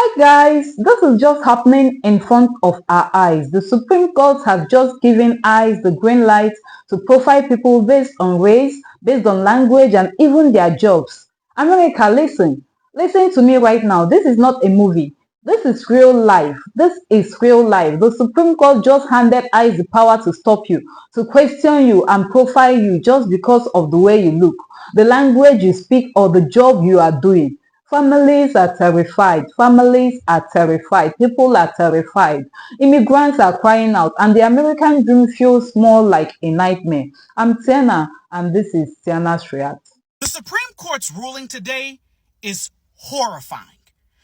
Hi guys, this is just happening in front of our eyes. The Supreme Court have just given ICE the green light to profile people based on race, based on language, and even their jobs. America, listen to me right now. This is not a movie. This is real life. This is real life. The Supreme Court just handed ICE the power to stop you, to question you and profile you just because of the way you look, the language you speak, or the job you are doing. Families are terrified. Families are terrified. People are terrified. Immigrants are crying out, and the American dream feels more like a nightmare. I'm Tiana, and this is Tiana's React. The Supreme Court's ruling today is horrifying.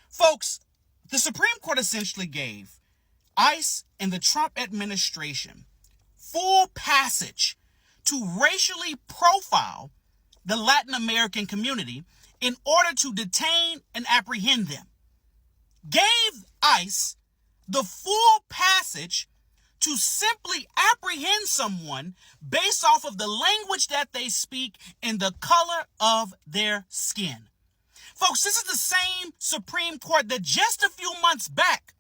Folks, the Supreme Court essentially gave ICE and the Trump administration full passage to racially profile the Latin American community in order to detain and apprehend them. Gave ICE the full passage to simply apprehend someone based off of the language that they speak and the color of their skin. Folks, this is the same Supreme Court that just a few months back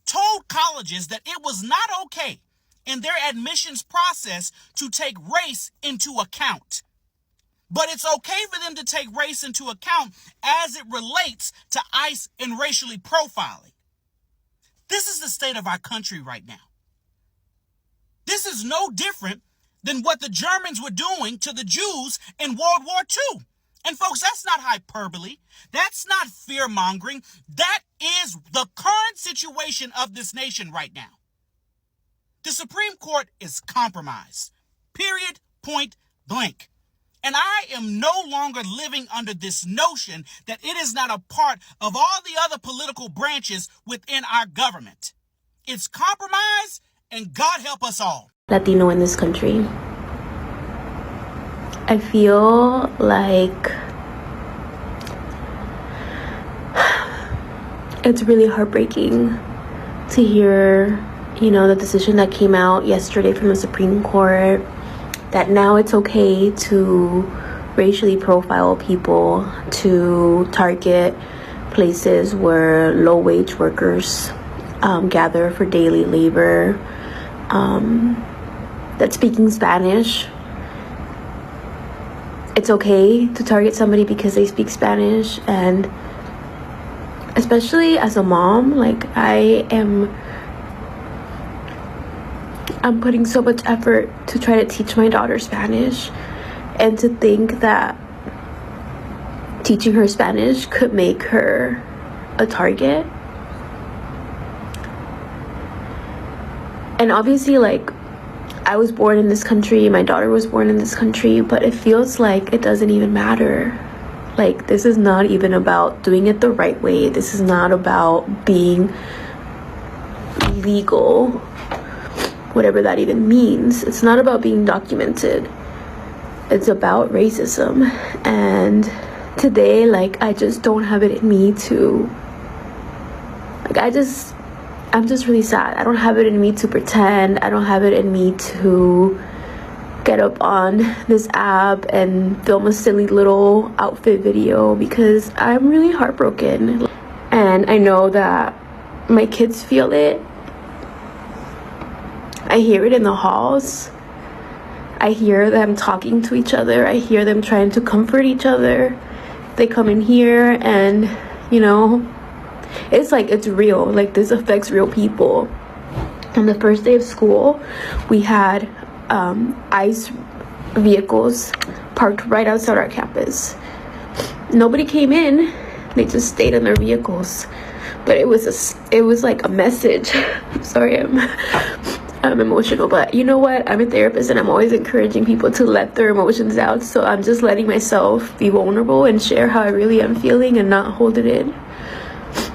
told colleges that it was not okay in their admissions process to take race into account. But it's okay for them to take race into account as it relates to ICE and racially profiling. This is the state of our country right now. This is no different than what the Germans were doing to the Jews in World War II. And folks, that's not hyperbole. That's not fear-mongering. That is the current situation of this nation right now. The Supreme Court is compromised. Period. Point blank. And I am no longer living under this notion that it is not a part of all the other political branches within our government. It's compromised, and God help us all. Latino in this country. I feel like it's really heartbreaking to hear, the decision that came out yesterday from the Supreme Court that now it's okay to racially profile people, to target places where low-wage workers gather for daily labor, that speaking Spanish. It's okay to target somebody because they speak Spanish, and especially as a mom, I'm putting so much effort to try to teach my daughter Spanish, and to think that teaching her Spanish could make her a target. And obviously, I was born in this country, my daughter was born in this country, but it feels like it doesn't even matter. This is not even about doing it the right way. This is not about being legal, whatever that even means. It's not about being documented. It's about racism. And today, I just don't have it in me to, I'm just really sad. I don't have it in me to pretend. I don't have it in me to get up on this app and film a silly little outfit video, because I'm really heartbroken. And I know that my kids feel it. I hear it in the halls. I hear them talking to each other. I hear them trying to comfort each other. They come in here and, it's real. This affects real people. On the first day of school, we had ICE vehicles parked right outside our campus. Nobody came in. They just stayed in their vehicles. But it was like a message. I'm sorry, I'm emotional, but you know what? I'm a therapist, and I'm always encouraging people to let their emotions out. So I'm just letting myself be vulnerable and share how I really am feeling and not hold it in.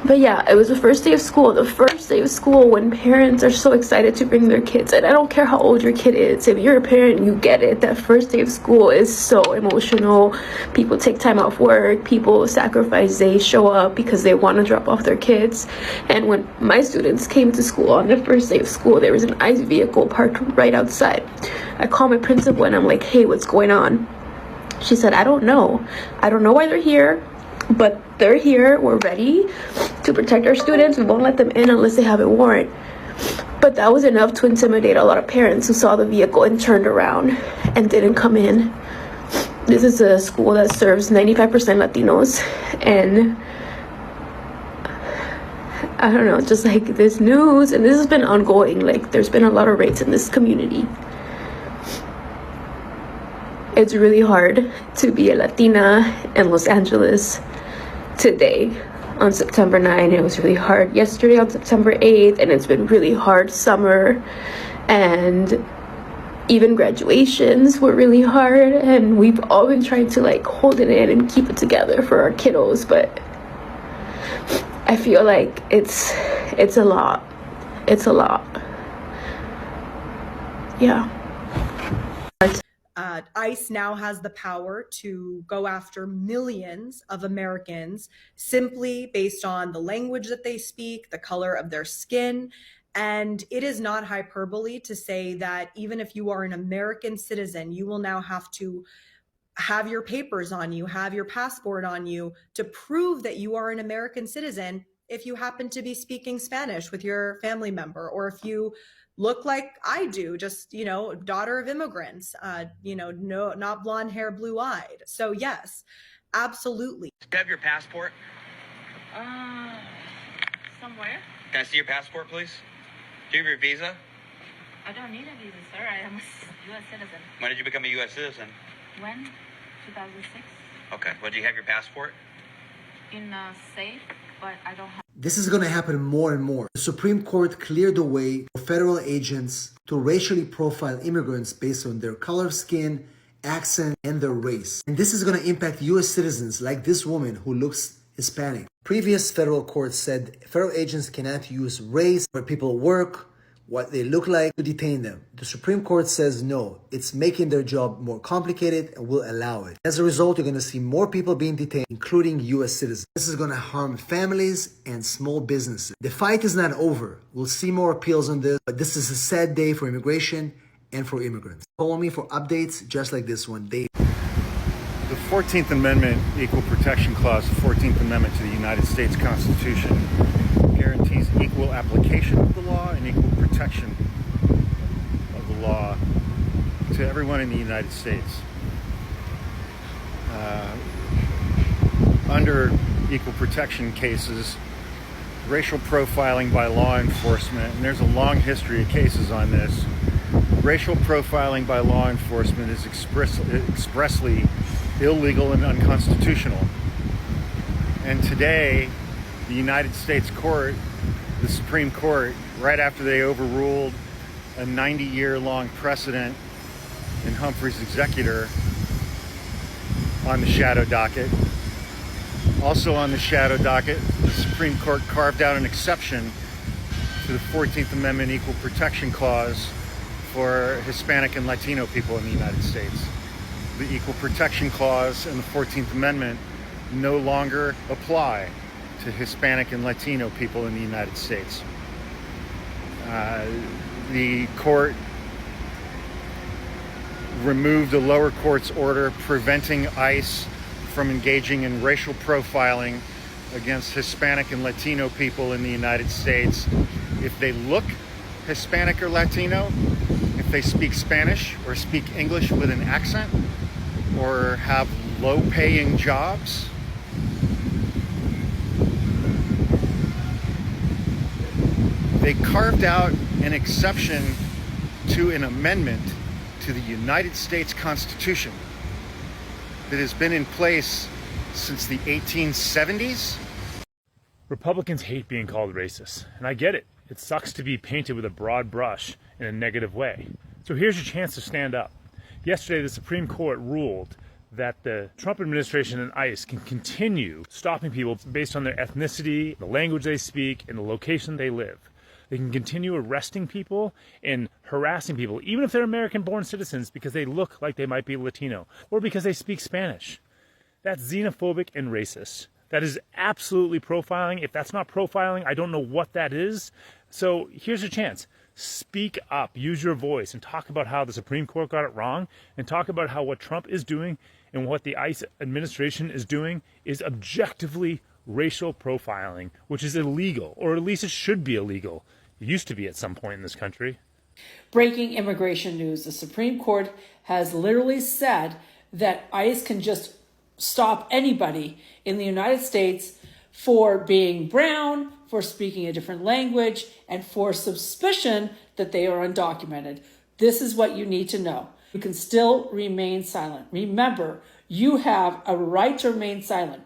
But yeah, it was the first day of school. The first day of school, when parents are so excited to bring their kids. And I don't care how old your kid is. If you're a parent, you get it. That first day of school is so emotional. People take time off work. People sacrifice. They show up because they want to drop off their kids. And when my students came to school on the first day of school, there was an ICE vehicle parked right outside. I called my principal and I'm like, hey, what's going on? She said, I don't know. I don't know why they're here, but they're here. We're ready to to protect our students, we won't let them in unless they have a warrant. But that was enough to intimidate a lot of parents who saw the vehicle and turned around and didn't come in. This is a school that serves 95% Latinos, and I don't know, just like this news, and this has been ongoing, like there's been a lot of rapes in this community. It's really hard to be a Latina in Los Angeles today on September 9th. It was really hard yesterday on September 8th, and it's been really hard summer, and even graduations were really hard, and we've all been trying to like hold it in and keep it together for our kiddos, but I feel like it's a lot. It's a lot. Yeah. ICE now has the power to go after millions of Americans simply based on the language that they speak, the color of their skin. And it is not hyperbole to say that even if you are an American citizen, you will now have to have your papers on you, have your passport on you to prove that you are an American citizen if you happen to be speaking Spanish with your family member, or if you look like I do, just, you know, daughter of immigrants, you know, no, not blonde hair, blue eyed. So yes, absolutely. Do you have your passport? Somewhere. Can I see your passport, please? Do you have your visa? I don't need a visa, sir. I am a U.S. citizen. When did you become a U.S. citizen? When? 2006. Okay. Well, do you have your passport? In a safe, but I don't have. This is going to happen more and more. The Supreme Court cleared the way for federal agents to racially profile immigrants based on their color of skin, accent, and their race. And this is going to impact U.S. citizens like this woman who looks Hispanic. Previous federal courts said federal agents cannot use race, where people work, what they look like, to detain them. The Supreme Court says no, it's making their job more complicated and will allow it. As a result, you're going to see more people being detained, including U.S. citizens. This is going to harm families and small businesses. The fight is not over. We'll see more appeals on this, but this is a sad day for immigration and for immigrants. Follow me for updates just like this one. The 14th Amendment Equal Protection Clause, the 14th Amendment to the United States Constitution, guarantees equal application of the law and equal protection of the law to everyone in the United States. Under equal protection cases, racial profiling by law enforcement, and there's a long history of cases on this, racial profiling by law enforcement is expressly illegal and unconstitutional. And today, the United States Court, the Supreme Court, right after they overruled a 90-year-long precedent in Humphrey's executor on the shadow docket. Also on the shadow docket, the Supreme Court carved out an exception to the 14th Amendment Equal Protection Clause for Hispanic and Latino people in the United States. The Equal Protection Clause and the 14th Amendment no longer apply to Hispanic and Latino people in the United States. The court removed the lower court's order preventing ICE from engaging in racial profiling against Hispanic and Latino people in the United States. If they look Hispanic or Latino, if they speak Spanish or speak English with an accent, or have low-paying jobs, they carved out an exception to an amendment to the United States Constitution that has been in place since the 1870s. Republicans hate being called racist, and I get it. It sucks to be painted with a broad brush in a negative way. So here's your chance to stand up. Yesterday, the Supreme Court ruled that the Trump administration and ICE can continue stopping people based on their ethnicity, the language they speak, and the location they live. They can continue arresting people and harassing people, even if they're American-born citizens, because they look like they might be Latino, or because they speak Spanish. That's xenophobic and racist. That is absolutely profiling. If that's not profiling, I don't know what that is. So here's your chance. Speak up, use your voice, and talk about how the Supreme Court got it wrong, and talk about how what Trump is doing and what the ICE administration is doing is objectively racial profiling, which is illegal, or at least it should be illegal. It used to be at some point in this country. Breaking immigration news. The Supreme Court has literally said that ICE can just stop anybody in the United States for being brown, for speaking a different language, and for suspicion that they are undocumented. This is what you need to know. You can still remain silent. Remember, you have a right to remain silent.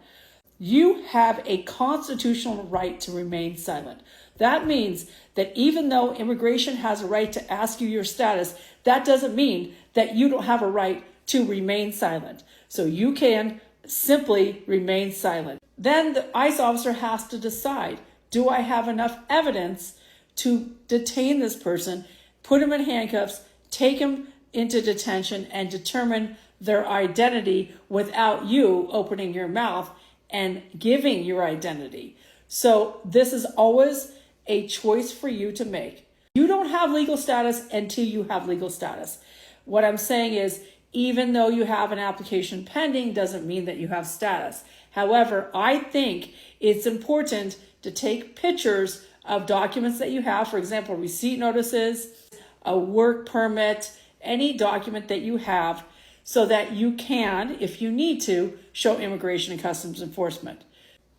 You have a constitutional right to remain silent. That means that even though immigration has a right to ask you your status, that doesn't mean that you don't have a right to remain silent. So you can simply remain silent. Then the ICE officer has to decide, do I have enough evidence to detain this person, put him in handcuffs, take him into detention, and determine their identity without you opening your mouth and giving your identity. So this is always a choice for you to make. You don't have legal status until you have legal status. What I'm saying is, even though you have an application pending, doesn't mean that you have status. However, I think it's important to take pictures of documents that you have, for example, receipt notices, a work permit, any document that you have, so that you can, if you need to, show Immigration and Customs Enforcement.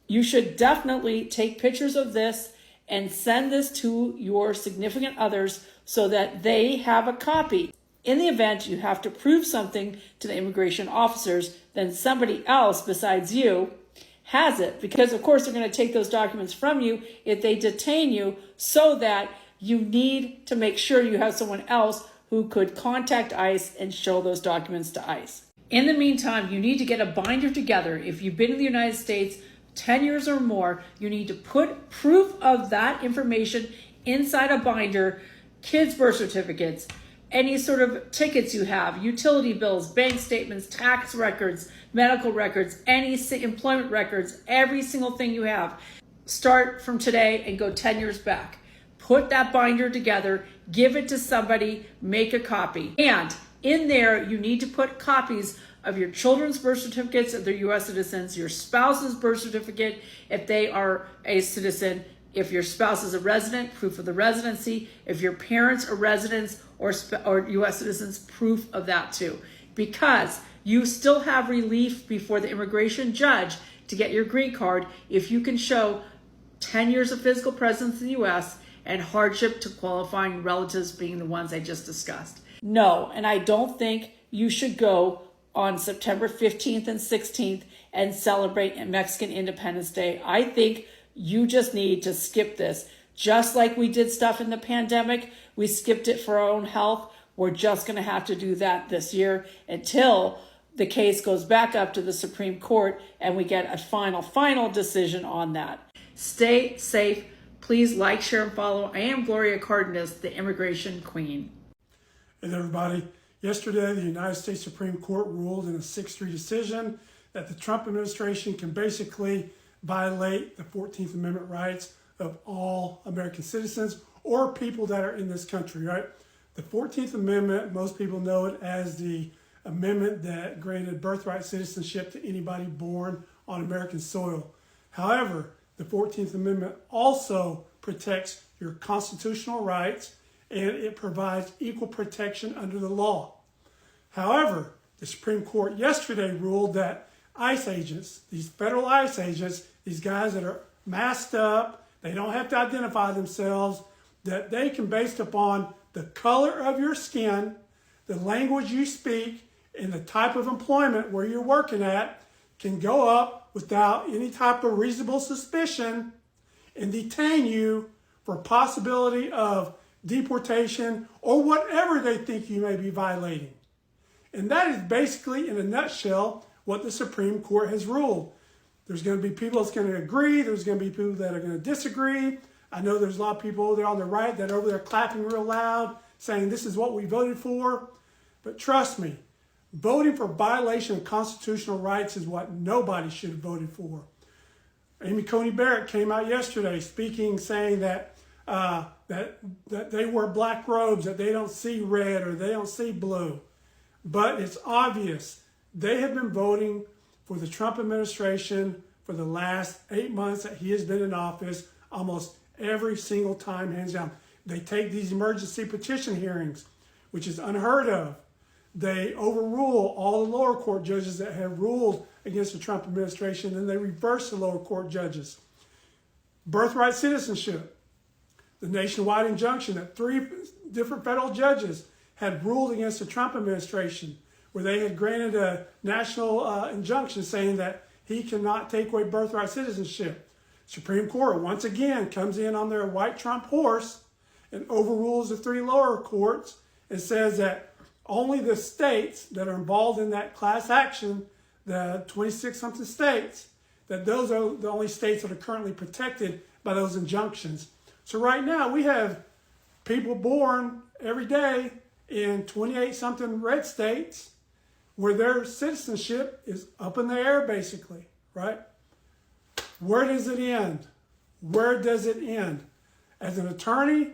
You should definitely take pictures of this and send this to your significant others so that they have a copy. In the event you have to prove something to the immigration officers, then somebody else besides you has it, because of course they're going to take those documents from you if they detain you, so that you need to make sure you have someone else who could contact ICE and show those documents to ICE. In the meantime, you need to get a binder together. If you've been in the United States 10 years or more, you need to put proof of that information inside a binder, kids' birth certificates, any sort of tickets you have, utility bills, bank statements, tax records, medical records, any employment records, every single thing you have. Start from today and go 10 years back. Put that binder together, give it to somebody, make a copy. And in there, you need to put copies of your children's birth certificates if they're U.S. citizens, your spouse's birth certificate if they are a citizen, if your spouse is a resident, proof of the residency, if your parents are residents or U.S. citizens, proof of that too. Because you still have relief before the immigration judge to get your green card if you can show 10 years of physical presence in the U.S. and hardship to qualifying relatives being the ones I just discussed. No, and I don't think you should go on September 15th and 16th and celebrate Mexican Independence Day. I think you just need to skip this. Just like we did stuff in the pandemic, we skipped it for our own health. We're just going to have to do that this year until the case goes back up to the Supreme Court and we get a final decision on that. Stay safe. Please like, share, and follow. I am Gloria Cardenas, the Immigration Queen. Hey there, everybody. Yesterday, the United States Supreme Court ruled in a 6-3 decision that the Trump administration can basically violate the 14th Amendment rights of all American citizens or people that are in this country, right? The 14th Amendment, most people know it as the amendment that granted birthright citizenship to anybody born on American soil. However, the 14th Amendment also protects your constitutional rights and it provides equal protection under the law. However, the Supreme Court yesterday ruled that ICE agents, these federal ICE agents, these guys that are masked up, they don't have to identify themselves, that they can, based upon the color of your skin, the language you speak, and the type of employment where you're working at, can go up without any type of reasonable suspicion and detain you for possibility of deportation or whatever they think you may be violating. And that is basically, in a nutshell, what the Supreme Court has ruled. There's going to be people that's going to agree. There's going to be people that are going to disagree. I know there's a lot of people over there on the right that are over there clapping real loud, saying this is what we voted for. But trust me, voting for violation of constitutional rights is what nobody should have voted for. Amy Coney Barrett came out yesterday speaking, saying that that they wear black robes, that they don't see red or they don't see blue. But it's obvious they have been voting for the Trump administration for the last 8 months that he has been in office, almost every single time, hands down. They take these emergency petition hearings, which is unheard of. They overrule all the lower court judges that have ruled against the Trump administration, and they reverse the lower court judges. Birthright citizenship, the nationwide injunction that 3 different federal judges had ruled against the Trump administration, where they had granted a national injunction saying that he cannot take away birthright citizenship. Supreme Court once again comes in on their white Trump horse and overrules the 3 lower courts and says that only the states that are involved in that class action, the 26-something states, that those are the only states that are currently protected by those injunctions. So right now we have people born every day in 28-something red states where their citizenship is up in the air, basically, right? Where does it end? Where does it end? As an attorney,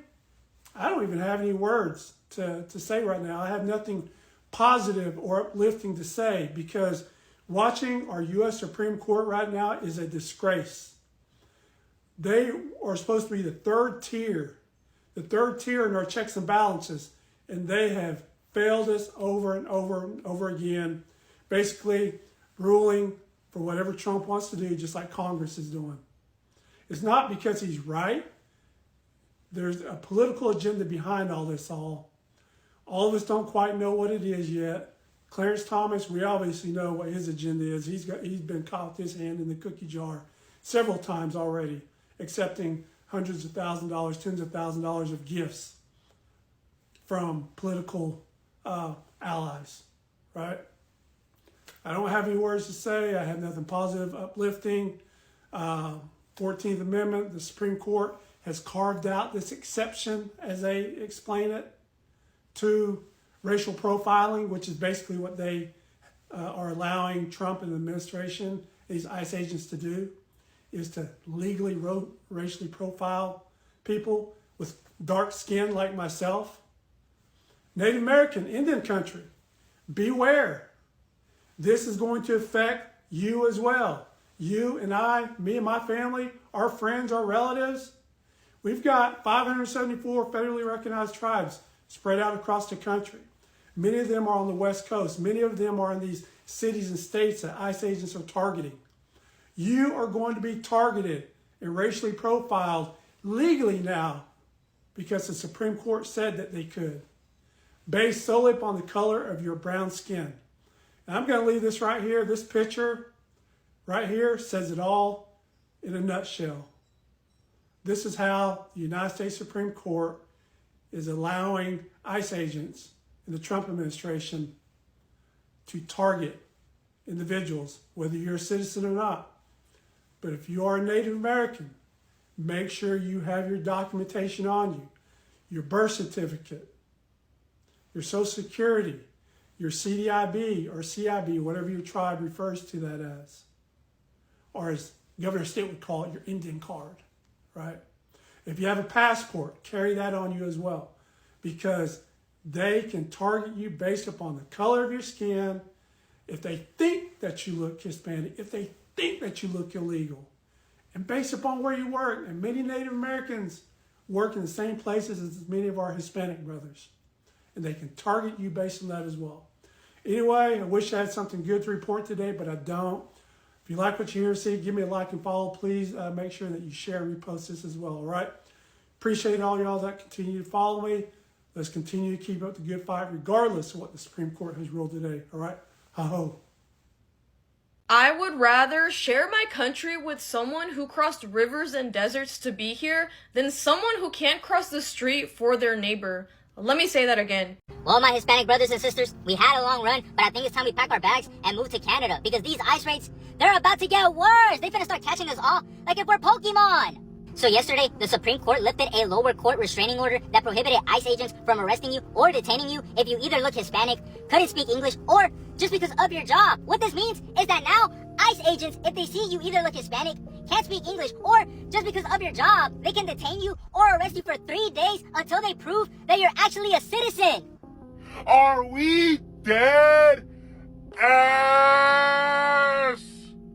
I don't even have any words to say right now. I have nothing positive or uplifting to say because watching our U.S. Supreme Court right now is a disgrace. They are supposed to be the third tier in our checks and balances, and they have failed us over and over and over again, basically ruling for whatever Trump wants to do, just like Congress is doing. It's not because he's right. There's a political agenda behind all this all. All of us don't quite know what it is yet. Clarence Thomas, we obviously know what his agenda is. He's been caught with his hand in the cookie jar several times already, accepting hundreds of thousands of dollars, tens of thousands of dollars of gifts from political allies, right? I don't have any words to say. I have nothing positive, uplifting. 14th Amendment, the Supreme Court has carved out this exception, as they explain it, to racial profiling, which is basically what they are allowing Trump and the administration, these ICE agents to do, is to legally racially profile people with dark skin like myself. Native American, Indian country, beware. This is going to affect you as well. You and I, me and my family, our friends, our relatives. We've got 574 federally recognized tribes spread out across the country. Many of them are on the West Coast. Many of them are in these cities and states that ICE agents are targeting. You are going to be targeted and racially profiled legally now because the Supreme Court said that they could, based solely upon the color of your brown skin. And I'm going to leave this right here. This picture right here says it all in a nutshell. This is how the United States Supreme Court is allowing ICE agents in the Trump administration to target individuals, whether you're a citizen or not. But if you are a Native American, make sure you have your documentation on you, your birth certificate, your Social Security, your CDIB or CIB, whatever your tribe refers to that as, or as Governor Stitt would call it, your Indian card, right? If you have a passport, carry that on you as well, because they can target you based upon the color of your skin, if they think that you look Hispanic, if they think that you look illegal, and based upon where you work. And many Native Americans work in the same places as many of our Hispanic brothers, and they can target you based on that as well. Anyway, I wish I had something good to report today, but I don't. If you like what you hear and see, give me a like and follow. Please make sure that you share and repost this as well, all right? Appreciate all y'all that continue to follow me. Let's continue to keep up the good fight regardless of what the Supreme Court has ruled today, all right? Ha-ho. I would rather share my country with someone who crossed rivers and deserts to be here than someone who can't cross the street for their neighbor. Let me say that again. Well, my Hispanic brothers and sisters, we had a long run, but I think it's time we pack our bags and move to Canada because these ICE raids, they're about to get worse. They're gonna start catching us all like if we're Pokemon. So yesterday, the Supreme Court lifted a lower court restraining order that prohibited ICE agents from arresting you or detaining you if you either look Hispanic, couldn't speak English, or just because of your job. What this means is that now ICE agents, if they see you either look Hispanic, can't speak English, or just because of your job, they can detain you or arrest you for 3 days until they prove that you're actually a citizen. Are we dead ass?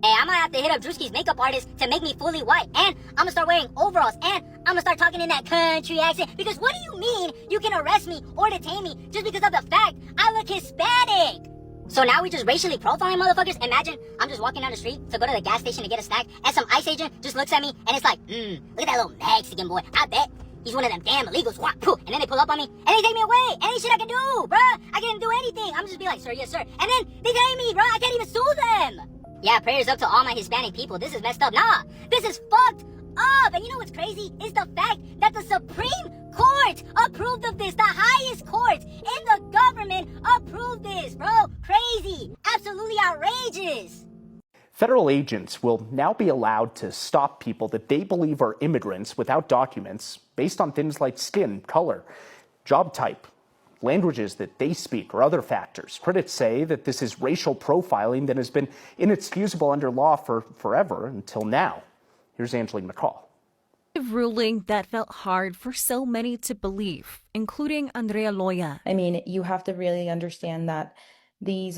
Hey, I might have to hit up Drewski's makeup artist to make me fully white. And I'm gonna start wearing overalls. And I'm gonna start talking in that country accent. Because what do you mean you can arrest me or detain me just because of the fact I look Hispanic? So now we just racially profiling motherfuckers? Imagine I'm just walking down the street to go to the gas station to get a snack, and some ICE agent just looks at me and it's like, look at that little Mexican boy. I bet he's one of them damn illegals. And then they pull up on me and they take me away. Any shit I can do, bruh. I can't do anything. I'm just be like, sir, yes, sir. And then they take me, bruh. I can't even sue them. Yeah, prayers up to all my Hispanic people. This is messed up. Nah, this is fucked up. And you know what's crazy? Is the fact that the Supreme Court approved of this. The highest court in the government approved this, bro. Crazy. Absolutely outrageous. Federal agents will now be allowed to stop people that they believe are immigrants without documents based on things like skin, color, job type, languages that they speak, or other factors. Critics say that this is racial profiling that has been inexcusable under law for forever until now. Here's Angeline McCall. Ruling that felt hard for so many to believe, including Andrea Loya. I mean, you have to really understand that we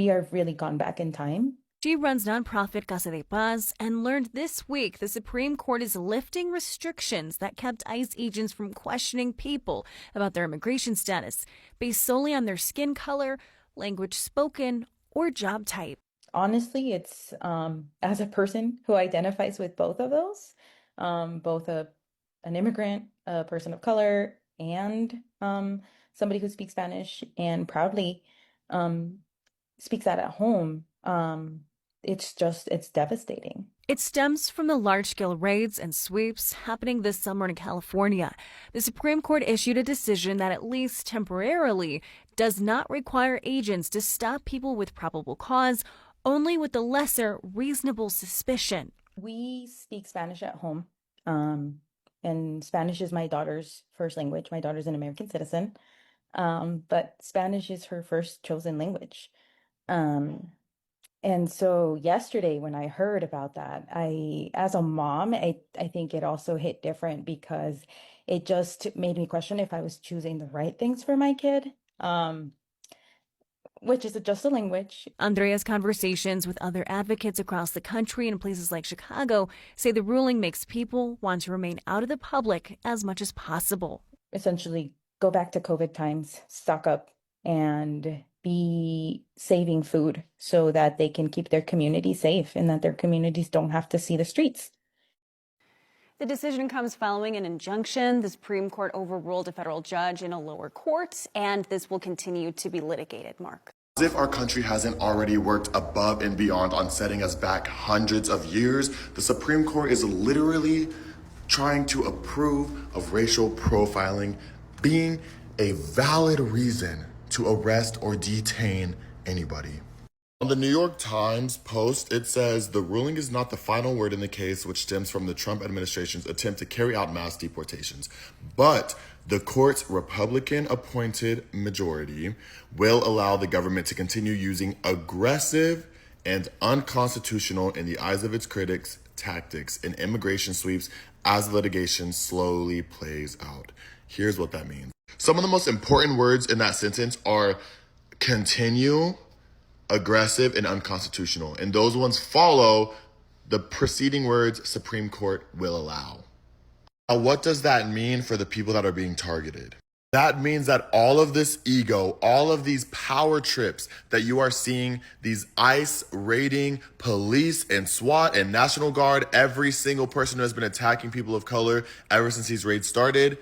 have really gone back in time. She runs nonprofit Casa de Paz and learned this week the Supreme Court is lifting restrictions that kept ICE agents from questioning people about their immigration status based solely on their skin color, language spoken, or job type. Honestly, it's as a person who identifies with both of those, both an immigrant, a person of color, and somebody who speaks Spanish and proudly speaks that at home. It's devastating. It stems from the large-scale raids and sweeps happening this summer in California. The Supreme Court issued a decision that, at least temporarily, does not require agents to stop people with probable cause, only with the lesser reasonable suspicion. We speak Spanish at home, and Spanish is my daughter's first language. My daughter's an American citizen, but Spanish is her first chosen language. And so yesterday when I heard about that, as a mom, I think it also hit different because it just made me question if I was choosing the right things for my kid, which is just a language. Andrea's conversations with other advocates across the country and places like Chicago say the ruling makes people want to remain out of the public as much as possible. Essentially, go back to COVID times, stock up, and be saving food so that they can keep their community safe and that their communities don't have to see the streets. The decision comes following an injunction. The Supreme Court overruled a federal judge in a lower court, and this will continue to be litigated, Mark. As if our country hasn't already worked above and beyond on setting us back hundreds of years, the Supreme Court is literally trying to approve of racial profiling being a valid reason to arrest or detain anybody. On the New York Times Post, it says the ruling is not the final word in the case, which stems from the Trump administration's attempt to carry out mass deportations. But the court's Republican-appointed majority will allow the government to continue using aggressive and unconstitutional, in the eyes of its critics, tactics in immigration sweeps as litigation slowly plays out. Here's what that means. Some of the most important words in that sentence are continue, aggressive, and unconstitutional. And those ones follow the preceding words Supreme Court will allow. Now, what does that mean for the people that are being targeted? That means that all of this ego, all of these power trips that you are seeing, these ICE raiding, police and SWAT and National Guard, every single person who has been attacking people of color ever since these raids started,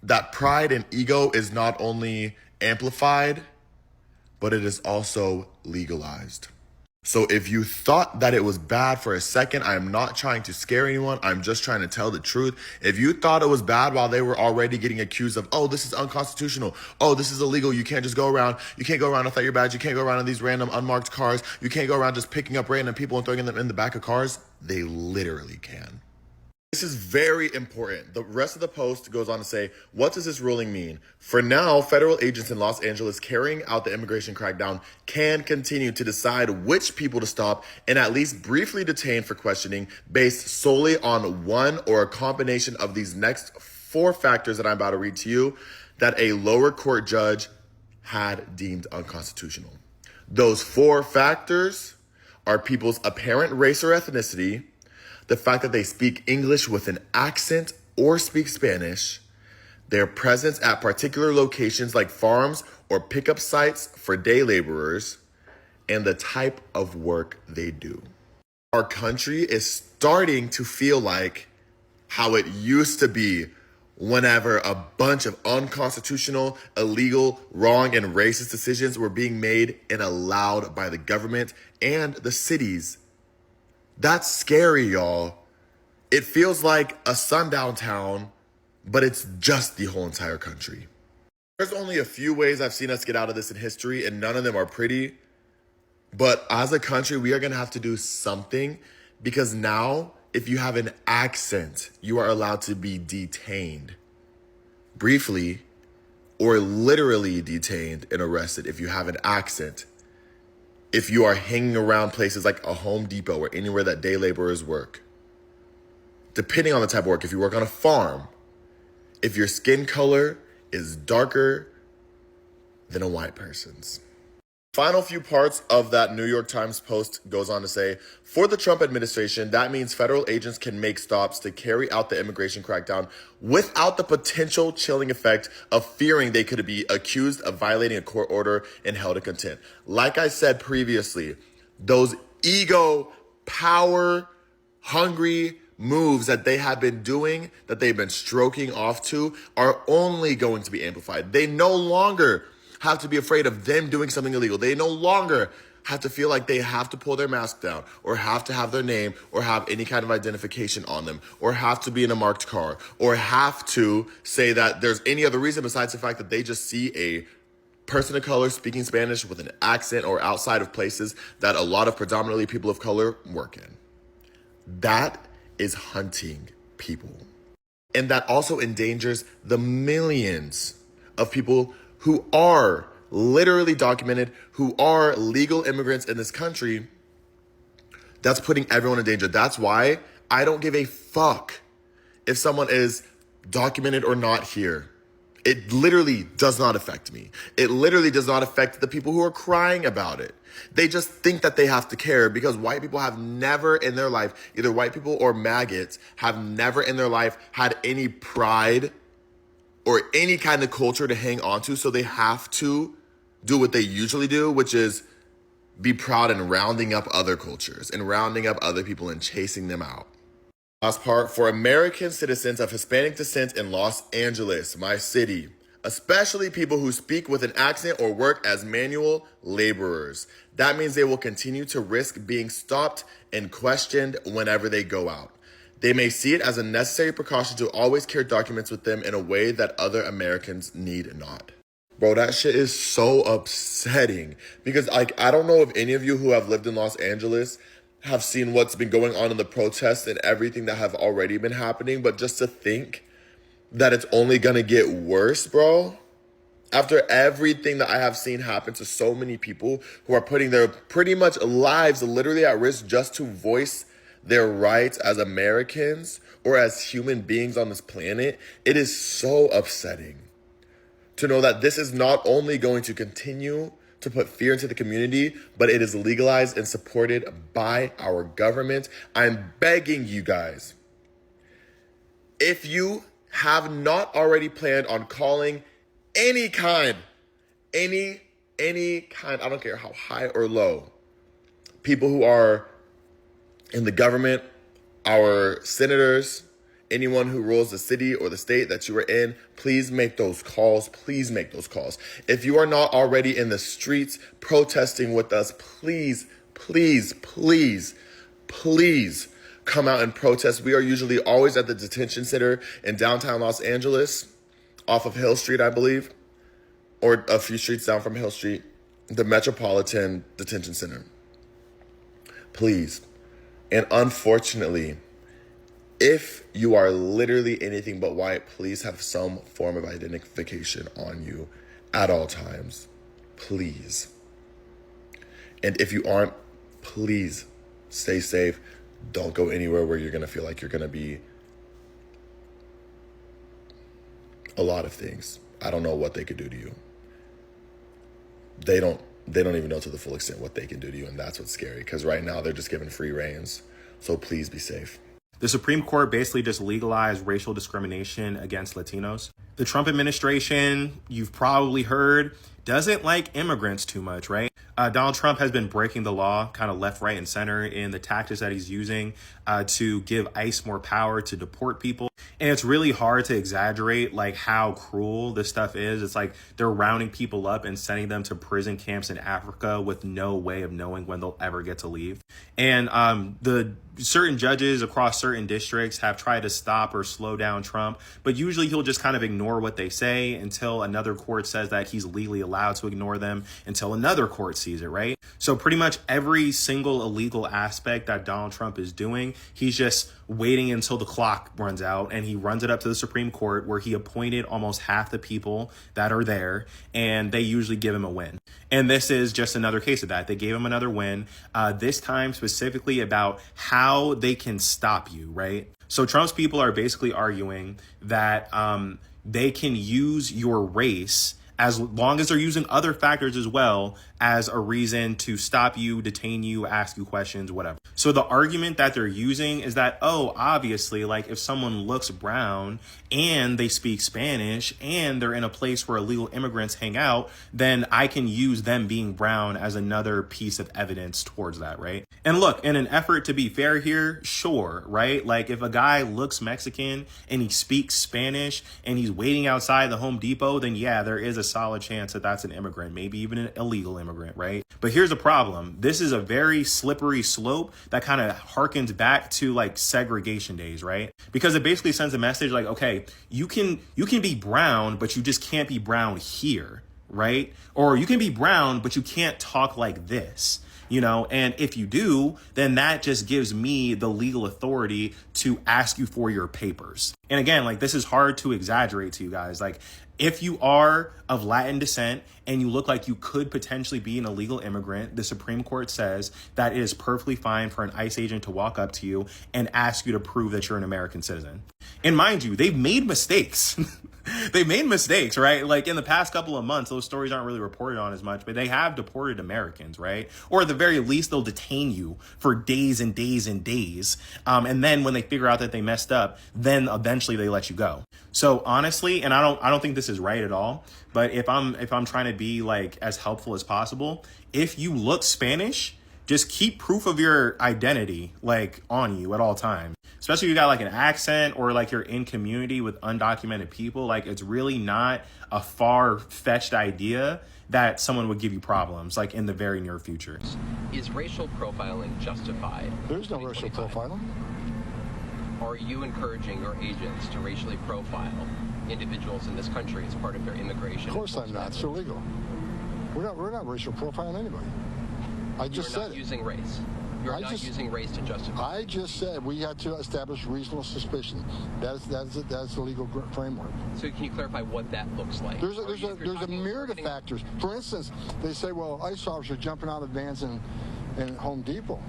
that pride and ego is not only amplified, but it is also legalized. So if you thought that it was bad for a second, I am not trying to scare anyone. I'm just trying to tell the truth. If you thought it was bad while they were already getting accused of, oh, this is unconstitutional. Oh, this is illegal. You can't just go around. You can't go around without your badge. You can't go around in these random unmarked cars. You can't go around just picking up random people and throwing them in the back of cars. They literally can. This is very important. The rest of the post goes on to say, what does this ruling mean? For now, federal agents in Los Angeles carrying out the immigration crackdown can continue to decide which people to stop and at least briefly detain for questioning based solely on one or a combination of these next 4 factors that I'm about to read to you that a lower court judge had deemed unconstitutional. Those 4 factors are people's apparent race or ethnicity, the fact that they speak English with an accent or speak Spanish, their presence at particular locations like farms or pickup sites for day laborers, and the type of work they do. Our country is starting to feel like how it used to be whenever a bunch of unconstitutional, illegal, wrong, and racist decisions were being made and allowed by the government and the cities. That's scary, y'all. It feels like a sundown town, but it's just the whole entire country. There's only a few ways I've seen us get out of this in history, and none of them are pretty. But as a country, we are going to have to do something, because now, if you have an accent, you are allowed to be detained briefly or literally detained and arrested if you have an accent. If you are hanging around places like a Home Depot or anywhere that day laborers work. Depending on the type of work, if you work on a farm, if your skin color is darker than a white person's. Final few parts of that New York Times post goes on to say, for the Trump administration, that means federal agents can make stops to carry out the immigration crackdown without the potential chilling effect of fearing they could be accused of violating a court order and held in contempt. Like I said previously, those ego, power, hungry moves that they have been doing, that they've been stroking off to, are only going to be amplified. They no longer have to be afraid of them doing something illegal. They no longer have to feel like they have to pull their mask down or have to have their name or have any kind of identification on them or have to be in a marked car or have to say that there's any other reason besides the fact that they just see a person of color speaking Spanish with an accent or outside of places that a lot of predominantly people of color work in. That is hunting people. And that also endangers the millions of people who are literally documented, who are legal immigrants in this country. That's putting everyone in danger. That's why I don't give a fuck if someone is documented or not here. It literally does not affect me. It literally does not affect the people who are crying about it. They just think that they have to care because white people have never in their life, either white people or maggots, have never in their life had any pride or any kind of culture to hang on to, so they have to do what they usually do, which is be proud in rounding up other cultures and rounding up other people and chasing them out. Last part, for American citizens of Hispanic descent in Los Angeles, my city, especially people who speak with an accent or work as manual laborers. That means they will continue to risk being stopped and questioned whenever they go out. They may see it as a necessary precaution to always carry documents with them in a way that other Americans need not. Bro, that shit is so upsetting because I don't know if any of you who have lived in Los Angeles have seen what's been going on in the protests and everything that have already been happening, but just to think that it's only gonna get worse, bro. After everything that I have seen happen to so many people who are putting their pretty much lives literally at risk just to voice their rights as Americans or as human beings on this planet, it is so upsetting to know that this is not only going to continue to put fear into the community, but it is legalized and supported by our government. I'm begging you guys, if you have not already planned on calling any kind, I don't care how high or low, people who are in the government, our senators, anyone who rules the city or the state that you are in, please make those calls. Please make those calls. If you are not already in the streets protesting with us, please, please, please, please come out and protest. We are usually always at the detention center in downtown Los Angeles, off of Hill Street, I believe, or a few streets down from Hill Street, the Metropolitan Detention Center. Please. And unfortunately, if you are literally anything but white, please have some form of identification on you at all times. Please. And if you aren't, please stay safe. Don't go anywhere where you're going to feel like you're going to be a lot of things. I don't know what they could do to you. They don't they don't even know to the full extent what they can do to you, and that's what's scary, because right now they're just given free reins. So please be safe. The Supreme Court basically just legalized racial discrimination against Latinos. The Trump administration, you've probably heard, doesn't like immigrants too much, right? Donald Trump has been breaking the law kind of left, right, and center in the tactics that he's using to give ICE more power to deport people. And it's really hard to exaggerate like how cruel this stuff is. It's like they're rounding people up and sending them to prison camps in Africa with no way of knowing when they'll ever get to leave. And the certain judges across certain districts have tried to stop or slow down Trump, but usually he'll just kind of ignore what they say until another court says that he's legally allowed to ignore them, until another court sees it, right? So pretty much every single illegal aspect that Donald Trump is doing, he's just waiting until the clock runs out, and he runs it up to the Supreme Court, where he appointed almost half the people that are there, and they usually give him a win. And this is just another case of that. They gave him another win, this time specifically about how they can stop you, right? So Trump's people are basically arguing that they can use your race, as long as they're using other factors as well, as a reason to stop you, detain you, ask you questions, whatever. So the argument that they're using is that, oh, obviously, like if someone looks brown and they speak Spanish and they're in a place where illegal immigrants hang out, then I can use them being brown as another piece of evidence towards that, right? And look, in an effort to be fair here, sure, right? Like if a guy looks Mexican and he speaks Spanish and he's waiting outside the Home Depot, then yeah, there is a solid chance that that's an immigrant, maybe even an illegal immigrant, right? But here's the problem. This is a very slippery slope that kind of harkens back to like segregation days, right? Because it basically sends a message like, okay, you can be brown, but you just can't be brown here, right? Or you can be brown, but you can't talk like this. You know, and if you do, then that just gives me the legal authority to ask you for your papers. And again, like this is hard to exaggerate to you guys. Like if you are of Latin descent and you look like you could potentially be an illegal immigrant, the Supreme Court says that it is perfectly fine for an ICE agent to walk up to you and ask you to prove that you're an American citizen. And mind you, they've made mistakes. They made mistakes, right? Like in the past couple of months, those stories aren't really reported on as much, but they have deported Americans, right? Or at the very least, they'll detain you for days and days and days. And then when they figure out that they messed up, then eventually they let you go. So honestly, and I don't think this is right at all, but if I'm trying to be like as helpful as possible, if you look Spanish, just keep proof of your identity like on you at all times. Especially if you got like an accent or like you're in community with undocumented people, like it's really not a far-fetched idea that someone would give you problems like in the very near future. Is racial profiling justified? There's no racial profiling. Are you encouraging your agents to racially profile individuals in this country as part of their immigration? Of course I'm not. It's illegal. We're not racial profiling anybody. I just said You're not using race. You're not using race to justify. I just said we had to establish reasonable suspicion. That's the legal framework. So can you clarify what that looks like? There's a myriad of factors. For instance, they say, well, ICE officers jumping out of vans in Home Depot.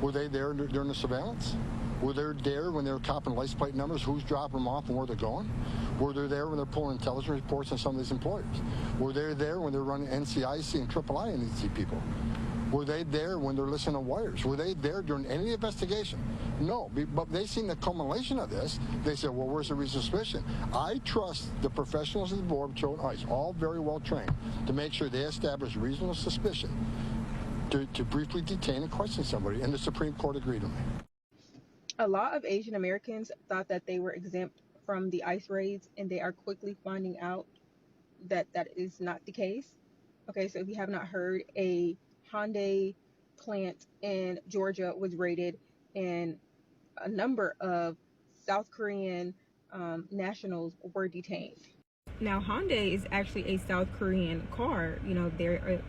Were they there during the surveillance? Were they there when they were copping license plate numbers, who's dropping them off and where they're going? Were they there when they're pulling intelligence reports on some of these employers? Were they there when they're running NCIC and III on these people? Were they there when they're listening to wires? Were they there during any investigation? No, but they seen the culmination of this. They said, well, where's the reasonable suspicion? I trust the professionals of the Border Patrol and ICE, all very well trained, to make sure they establish reasonable suspicion to briefly detain and question somebody, and the Supreme Court agreed with me. A lot of Asian Americans thought that they were exempt from the ICE raids, and they are quickly finding out that that is not the case. Okay, so if you have not heard, a Hyundai plant in Georgia was raided, and a number of South Korean nationals were detained. Now, Hyundai is actually a South Korean car. You know,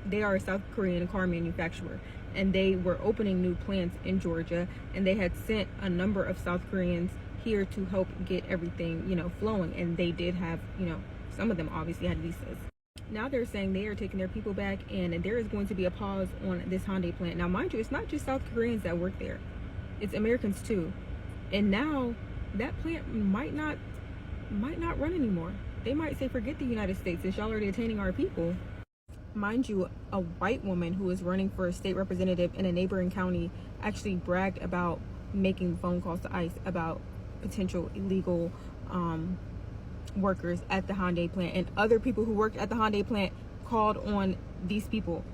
they are a South Korean car manufacturer, and they were opening new plants in Georgia, and they had sent a number of South Koreans here to help get everything, you know, flowing. And they did have, you know, some of them obviously had visas. Now they're saying they are taking their people back, and there is going to be a pause on this Hyundai plant. Now, mind you, it's not just South Koreans that work there. It's Americans too. And now that plant might not run anymore. They might say, forget the United States, since y'all are detaining our people. Mind you, a white woman who is running for a state representative in a neighboring county actually bragged about making phone calls to ICE about potential illegal workers at the Hyundai plant, and other people who worked at the Hyundai plant called on these people.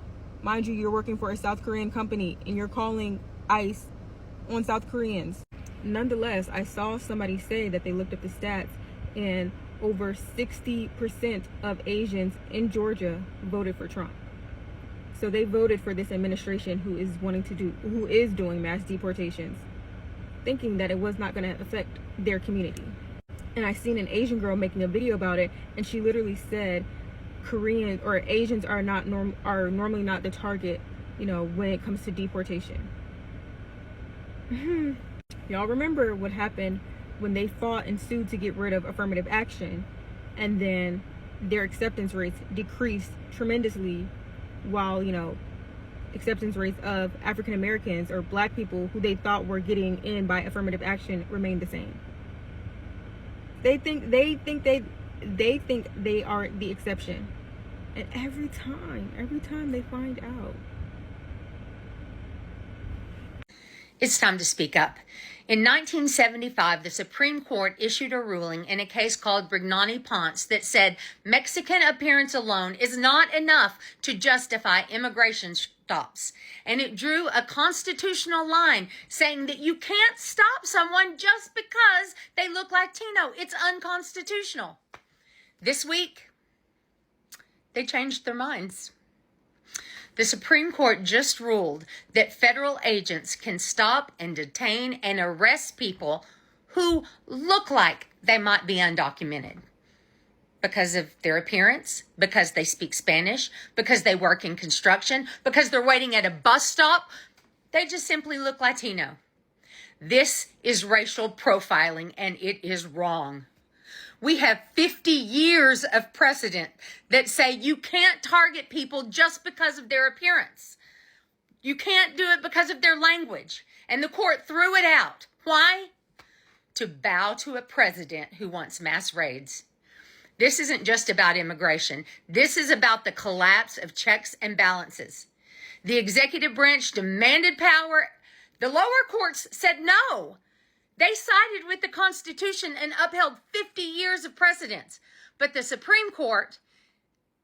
Mind you, you're working for a South Korean company and you're calling ICE on South Koreans. Nonetheless, I saw somebody say that they looked up the stats and over 60% of Asians in Georgia voted for Trump. So they voted for this administration who is doing mass deportations, thinking that it was not going to affect their community. And I seen an Asian girl making a video about it, and she literally said Korean or Asians are normally not the target, when it comes to deportation. Y'all remember what happened when they fought and sued to get rid of affirmative action, and then their acceptance rates decreased tremendously, while acceptance rates of African Americans or black people who they thought were getting in by affirmative action remained the same. They think they are the exception, and every time they find out. It's time to speak up. In 1975, the Supreme Court issued a ruling in a case called Brignani-Ponce that said Mexican appearance alone is not enough to justify immigration stops. And it drew a constitutional line saying that you can't stop someone just because they look Latino. It's unconstitutional. This week, they changed their minds. The Supreme Court just ruled that federal agents can stop and detain and arrest people who look like they might be undocumented because of their appearance, because they speak Spanish, because they work in construction, because they're waiting at a bus stop. They just simply look Latino. This is racial profiling, and it is wrong. We have 50 years of precedent that say you can't target people just because of their appearance. You can't do it because of their language. And the court threw it out. Why? To bow to a president who wants mass raids. This isn't just about immigration. This is about the collapse of checks and balances. The executive branch demanded power. The lower courts said no. They sided with the Constitution and upheld 50 years of precedents. But the Supreme Court,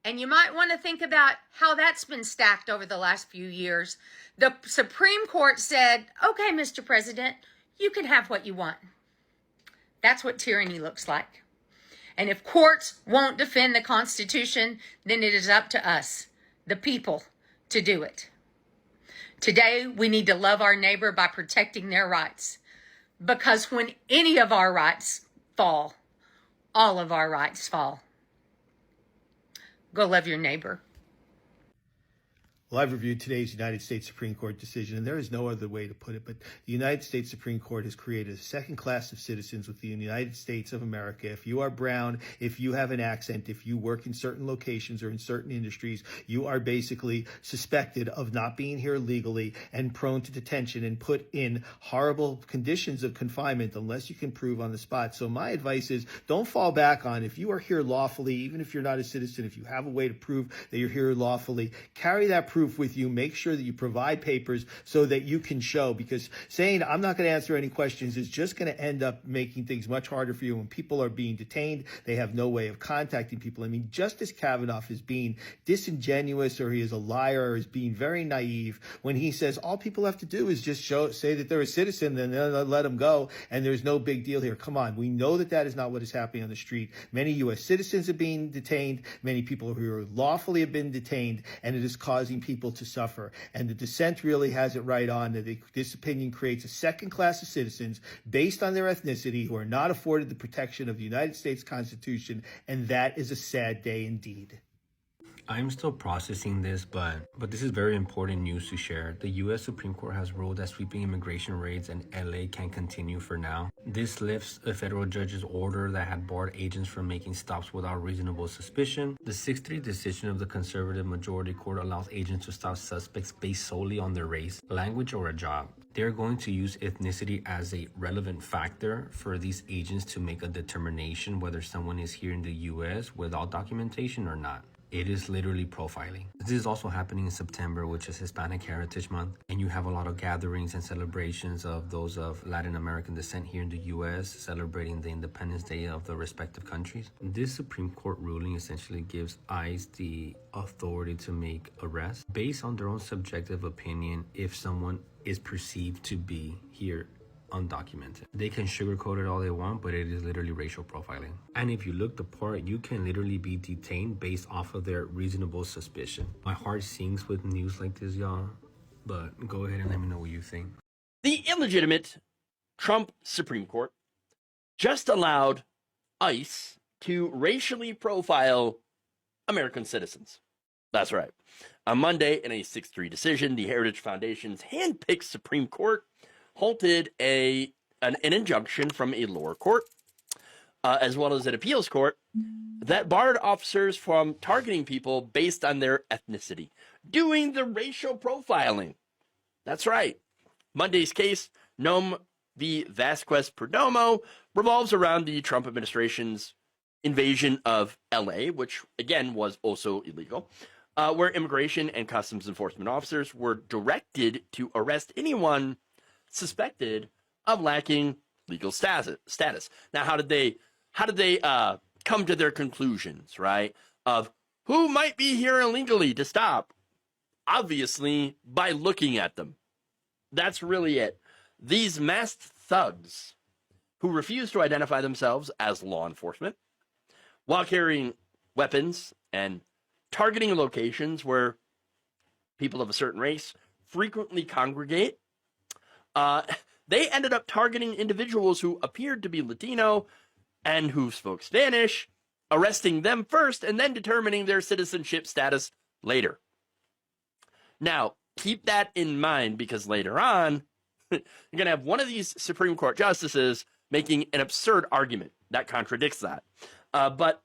and you might want to think about how that's been stacked over the last few years, the Supreme Court said, okay, Mr. President, you can have what you want. That's what tyranny looks like. And if courts won't defend the Constitution, then it is up to us, the people, to do it. Today, we need to love our neighbor by protecting their rights. Because when any of our rights fall, all of our rights fall. Go love your neighbor. Well, I've reviewed today's United States Supreme Court decision, and there is no other way to put it, but the United States Supreme Court has created a second class of citizens within the United States of America. If you are brown, if you have an accent, if you work in certain locations or in certain industries, you are basically suspected of not being here legally and prone to detention and put in horrible conditions of confinement unless you can prove on the spot. So my advice is don't fall back on if you are here lawfully, even if you're not a citizen, if you have a way to prove that you're here lawfully, carry that proof with you. Make sure that you provide papers so that you can show, because saying I'm not going to answer any questions is just going to end up making things much harder for you. When people are being detained, they have no way of contacting people. I mean, Justice Kavanaugh is being disingenuous, or he is a liar, or is being very naive when he says all people have to do is just say that they're a citizen and then let them go and there's no big deal here. Come on, we know that that is not what is happening on the street. Many U.S. citizens are being detained. Many people who are lawfully have been detained, and it is causing people to suffer. And the dissent really has it right on that this opinion creates a second class of citizens based on their ethnicity who are not afforded the protection of the United States Constitution, and that is a sad day indeed. I'm still processing this, but this is very important news to share. The U.S. Supreme Court has ruled that sweeping immigration raids in L.A. can continue for now. This lifts a federal judge's order that had barred agents from making stops without reasonable suspicion. The 6-3 decision of the conservative majority court allows agents to stop suspects based solely on their race, language, or a job. They're going to use ethnicity as a relevant factor for these agents to make a determination whether someone is here in the U.S. without documentation or not. It is literally profiling. This is also happening in September, which is Hispanic Heritage Month, and you have a lot of gatherings and celebrations of those of Latin American descent here in the U.S. celebrating the Independence Day of the respective countries. This Supreme Court ruling essentially gives ICE the authority to make arrests based on their own subjective opinion if someone is perceived to be here undocumented. They can sugarcoat it all they want, but it is literally racial profiling. And if you look the part, you can literally be detained based off of their reasonable suspicion. My heart sinks with news like this, y'all, but go ahead and let me know what you think. The illegitimate Trump Supreme Court just allowed ICE to racially profile American citizens. That's right. On Monday, in a 6-3 decision, the Heritage Foundation's hand-picked Supreme Court halted an injunction from a lower court, as well as an appeals court, that barred officers from targeting people based on their ethnicity, doing the racial profiling. That's right. Monday's case, Nome v. Vasquez Perdomo, revolves around the Trump administration's invasion of LA, which again was also illegal, where immigration and customs enforcement officers were directed to arrest anyone suspected of lacking legal status. Now, how did they come to their conclusions, right? Of who might be here illegally to stop? Obviously, by looking at them. That's really it. These masked thugs who refuse to identify themselves as law enforcement while carrying weapons and targeting locations where people of a certain race frequently congregate. They ended up targeting individuals who appeared to be Latino and who spoke Spanish, arresting them first and then determining their citizenship status later. Now, keep that in mind because later on, you're going to have one of these Supreme Court justices making an absurd argument that contradicts that. But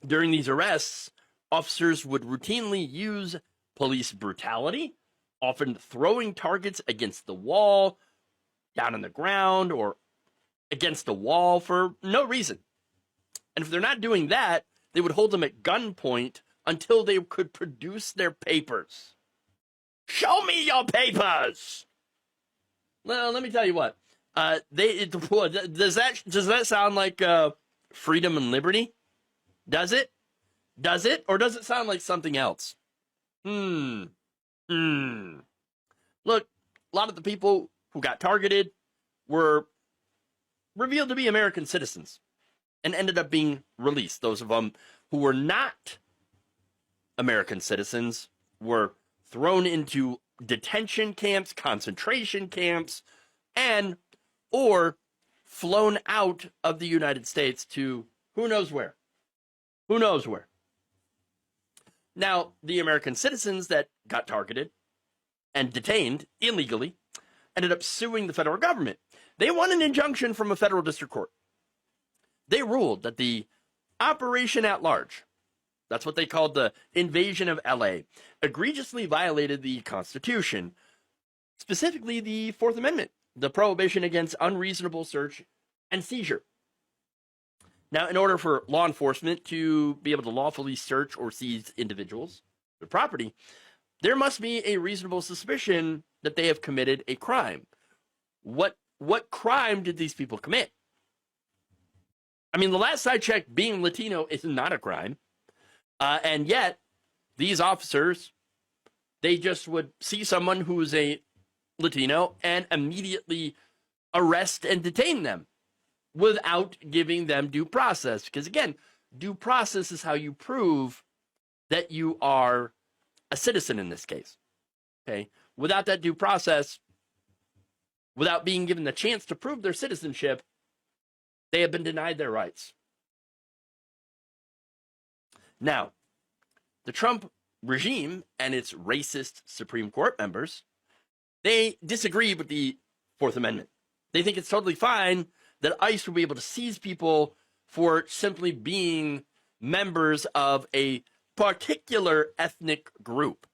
during these arrests, officers would routinely use police brutality, often throwing targets against the wall, down on the ground, or against the wall for no reason. And if they're not doing that, they would hold them at gunpoint until they could produce their papers. Show me your papers! Well, let me tell you what. Does that sound like freedom and liberty? Does it? Does it? Or does it sound like something else? Look, a lot of the people who got targeted were revealed to be American citizens and ended up being released. Those of them who were not American citizens were thrown into detention camps, concentration camps, and or flown out of the United States to who knows where. Who knows where. Now, the American citizens that got targeted and detained illegally ended up suing the federal government. They won an injunction from a federal district court. They ruled that the operation at large, that's what they called the invasion of LA, egregiously violated the Constitution, specifically the Fourth Amendment, the prohibition against unreasonable search and seizure. Now, in order for law enforcement to be able to lawfully search or seize individuals, their property, there must be a reasonable suspicion that they have committed a crime. What crime did these people commit? I mean, the last I checked, being Latino is not a crime. And yet, these officers, they just would see someone who's a Latino and immediately arrest and detain them without giving them due process. Because again, due process is how you prove that you are a citizen in this case. Okay? Without that due process, without being given the chance to prove their citizenship, they have been denied their rights. Now, the Trump regime and its racist Supreme Court members, they disagree with the Fourth Amendment. They think it's totally fine that ICE will be able to seize people for simply being members of a particular ethnic group.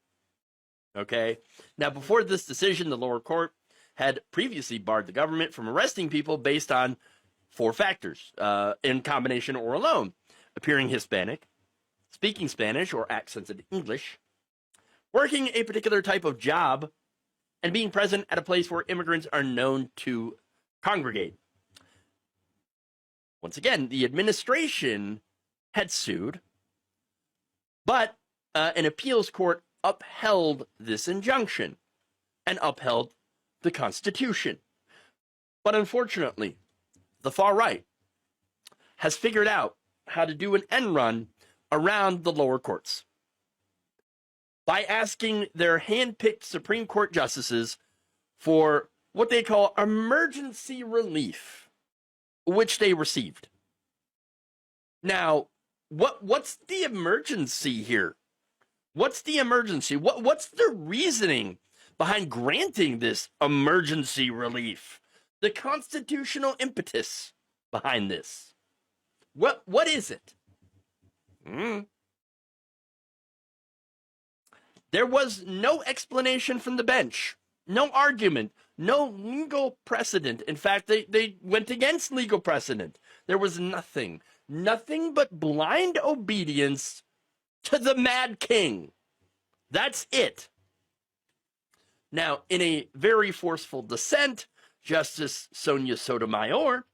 Okay? Now, before this decision, the lower court had previously barred the government from arresting people based on 4 factors, in combination or alone: appearing Hispanic, speaking Spanish or accented English, working a particular type of job, and being present at a place where immigrants are known to congregate. Once again, the administration had sued, but an appeals court upheld this injunction and upheld the Constitution. But unfortunately, the far right has figured out how to do an end run around the lower courts by asking their hand-picked Supreme Court justices for what they call emergency relief, which they received. Now, what's the emergency here? What's the emergency? What's the reasoning behind granting this emergency relief? The constitutional impetus behind this. What is it? There was no explanation from the bench, no argument, no legal precedent. In fact, they went against legal precedent. There was nothing but blind obedience to the Mad King. That's it. Now, in a very forceful dissent, Justice Sotomayor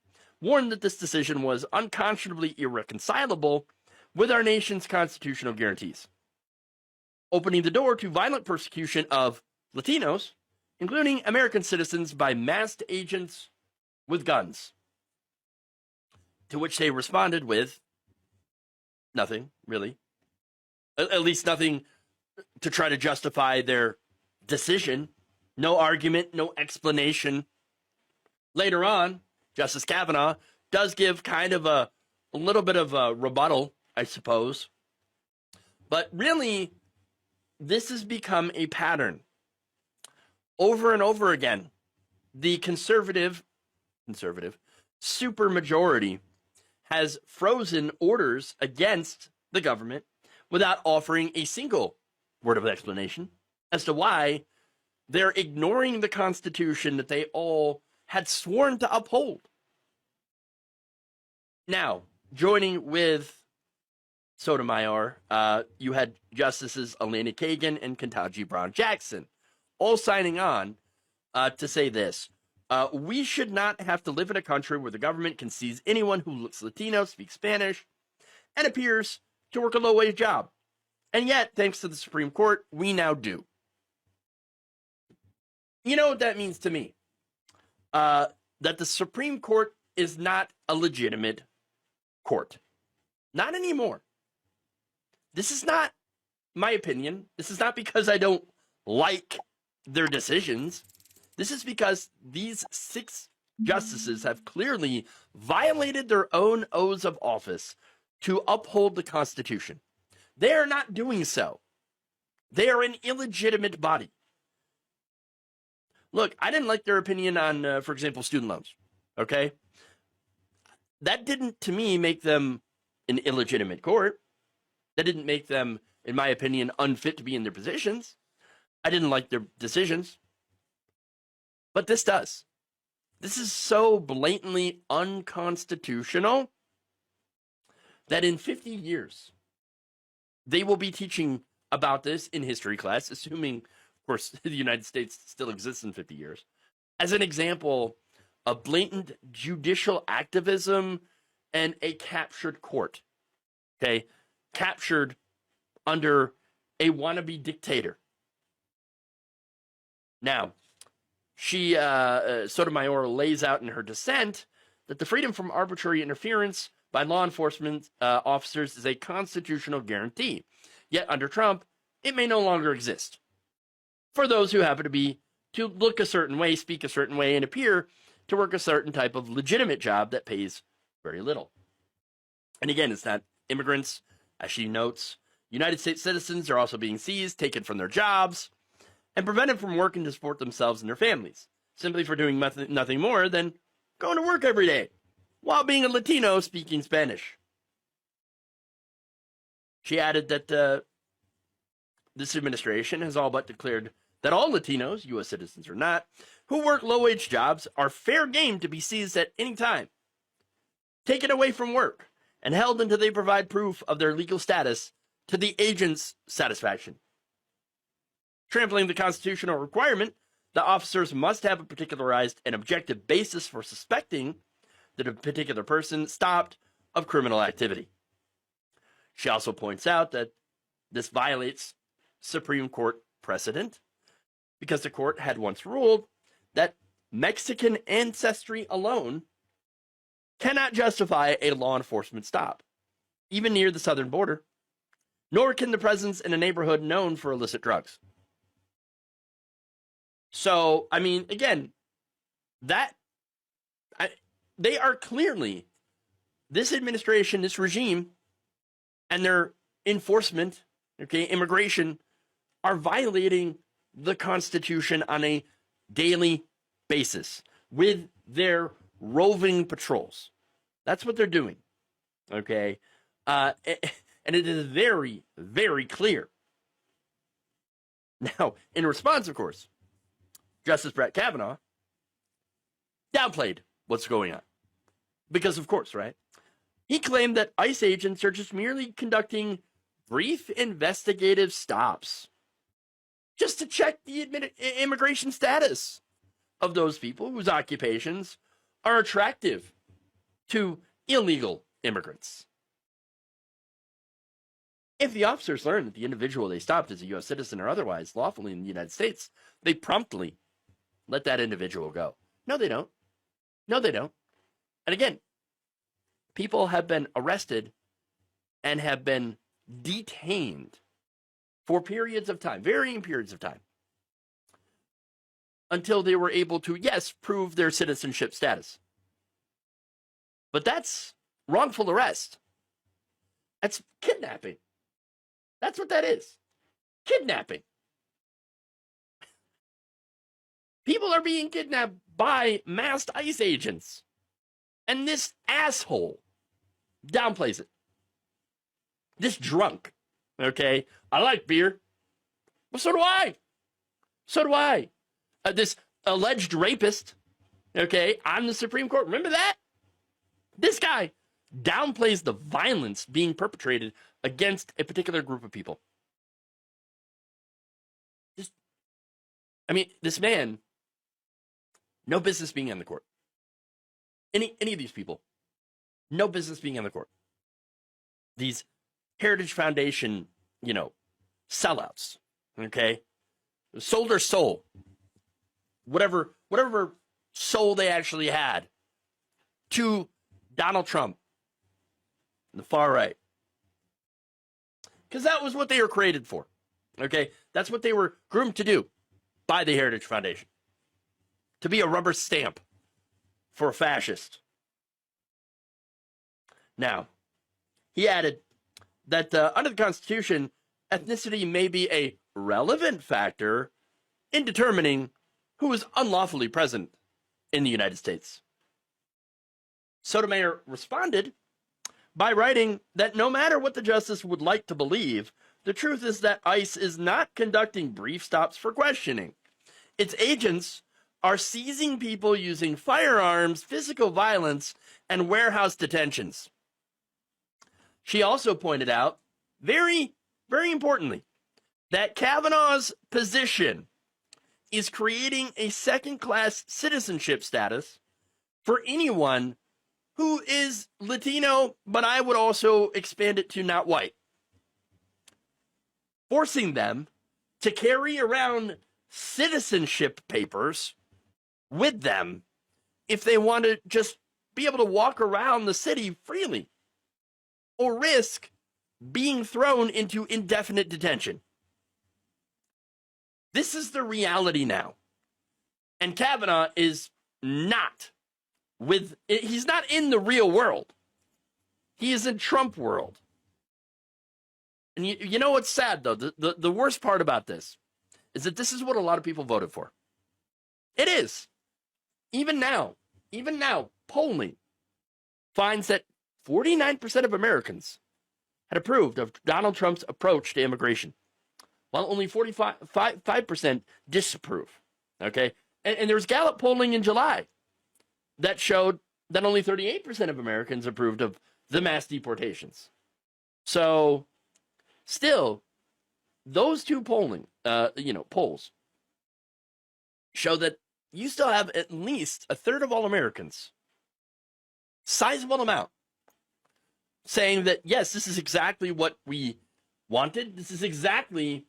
warned that this decision was unconscionably irreconcilable with our nation's constitutional guarantees, opening the door to violent persecution of Latinos, including American citizens, by masked agents with guns. To which they responded with nothing, really. At least nothing to try to justify their decision. No argument, no explanation. Later on, Justice Kavanaugh does give kind of a little bit of a rebuttal, I suppose. But really, this has become a pattern. Over and over again, the conservative supermajority has frozen orders against the government without offering a single word of explanation as to why they're ignoring the Constitution that they all had sworn to uphold. Now, joining with Sotomayor, you had Justices Elena Kagan and Ketanji Brown Jackson all signing on to say this. We should not have to live in a country where the government can seize anyone who looks Latino, speaks Spanish, and appears to work a low-wage job. And yet, thanks to the Supreme Court, we now do. You know what that means to me? That the Supreme Court is not a legitimate court. Not anymore. This is not my opinion. This is not because I don't like their decisions. This is because these 6 justices have clearly violated their own oaths of office to uphold the Constitution. They are not doing so. They are an illegitimate body. Look, I didn't like their opinion on, for example, student loans. Okay? That didn't, to me, make them an illegitimate court. That didn't make them, in my opinion, unfit to be in their positions. I didn't like their decisions. But this does. This is so blatantly unconstitutional that in 50 years, they will be teaching about this in history class, assuming, of course, the United States still exists in 50 years, as an example of blatant judicial activism and a captured court. Okay? Captured under a wannabe dictator. Now, Sotomayor lays out in her dissent that the freedom from arbitrary interference by law enforcement officers is a constitutional guarantee. Yet under Trump, it may no longer exist for those who happen to look a certain way, speak a certain way, and appear to work a certain type of legitimate job that pays very little. And again, it's not immigrants. As she notes, United States citizens are also being seized, taken from their jobs, and prevented from working to support themselves and their families, simply for doing nothing more than going to work every day while being a Latino speaking Spanish. She added that this administration has all but declared that all Latinos, U.S. citizens or not, who work low-wage jobs are fair game to be seized at any time, taken away from work, and held until they provide proof of their legal status to the agent's satisfaction. Trampling the constitutional requirement that officers must have a particularized and objective basis for suspecting that a particular person stopped of criminal activity. She also points out that this violates Supreme Court precedent because the court had once ruled that Mexican ancestry alone cannot justify a law enforcement stop, even near the southern border, nor can the presence in a neighborhood known for illicit drugs. So, I mean, again, they are clearly, this administration, this regime, and their enforcement, immigration, are violating the Constitution on a daily basis with their roving patrols. That's what they're doing, okay? And it is very, very clear. Now, in response, of course, Justice Brett Kavanaugh downplayed what's going on. Because, of course, right? He claimed that ICE agents are just merely conducting brief investigative stops just to check the immigration status of those people whose occupations are attractive to illegal immigrants. If the officers learn that the individual they stopped is a U.S. citizen or otherwise lawfully in the United States, they promptly let that individual go. No, they don't. No, they don't. And again, people have been arrested and have been detained for periods of time, varying periods of time, until they were able to, yes, prove their citizenship status. But that's wrongful arrest. That's kidnapping. That's what that is. Kidnapping. People are being kidnapped by masked ICE agents. And this asshole downplays it. This drunk, okay? I like beer. Well, so do I. So do I. This alleged rapist, okay, on the Supreme Court. Remember that? This guy downplays the violence being perpetrated against a particular group of people. This man, no business being on the court. Any of these people, no business being on the court. These Heritage Foundation, sellouts, okay? Sold their soul. Whatever soul they actually had to Donald Trump, the far right. Because that was what they were created for, okay? That's what they were groomed to do by the Heritage Foundation. To be a rubber stamp for a fascist. Now, he added that under the Constitution, ethnicity may be a relevant factor in determining who is unlawfully present in the United States. Sotomayor responded by writing that no matter what the justice would like to believe, the truth is that ICE is not conducting brief stops for questioning. Its agents are seizing people using firearms, physical violence, and warehouse detentions. She also pointed out, very, very importantly, that Kavanaugh's position is creating a second-class citizenship status for anyone who is Latino, but I would also expand it to not white, forcing them to carry around citizenship papers with them if they want to just be able to walk around the city freely or risk being thrown into indefinite detention. This is the reality now. And Kavanaugh is not he's not in the real world. He is in Trump world. And you know what's sad, though? The worst part about this is that this is what a lot of people voted for. It is. Even now, polling finds that 49% of Americans had approved of Donald Trump's approach to immigration, while only 45% disapprove. Okay? And there was Gallup polling in July that showed that only 38% of Americans approved of the mass deportations. So Still, those two polls show that you still have at least a third of all Americans, sizable amount, saying that, yes, this is exactly what we wanted. This is exactly